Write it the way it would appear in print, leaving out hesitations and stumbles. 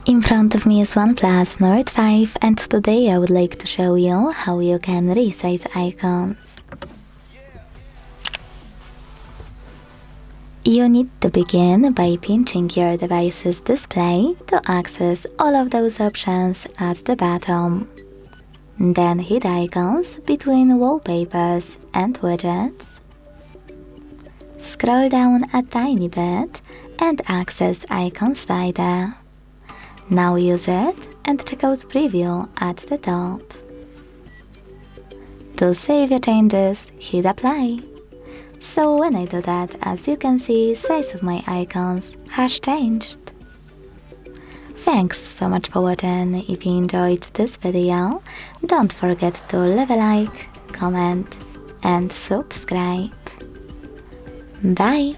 In front of me is OnePlus Nord 5 and today I would like to show you how you can resize icons. You need to begin by pinching your device's display to access all of those options at the bottom. Then hit icons between wallpapers and widgets. Scroll down a tiny bit and access icon slider. Now use it and check out preview at the top. To save your changes, hit apply. So when I do that, as you can see, size of my icons has changed. Thanks so much for watching. If you enjoyed this video, don't forget to leave a like, comment and subscribe. Bye!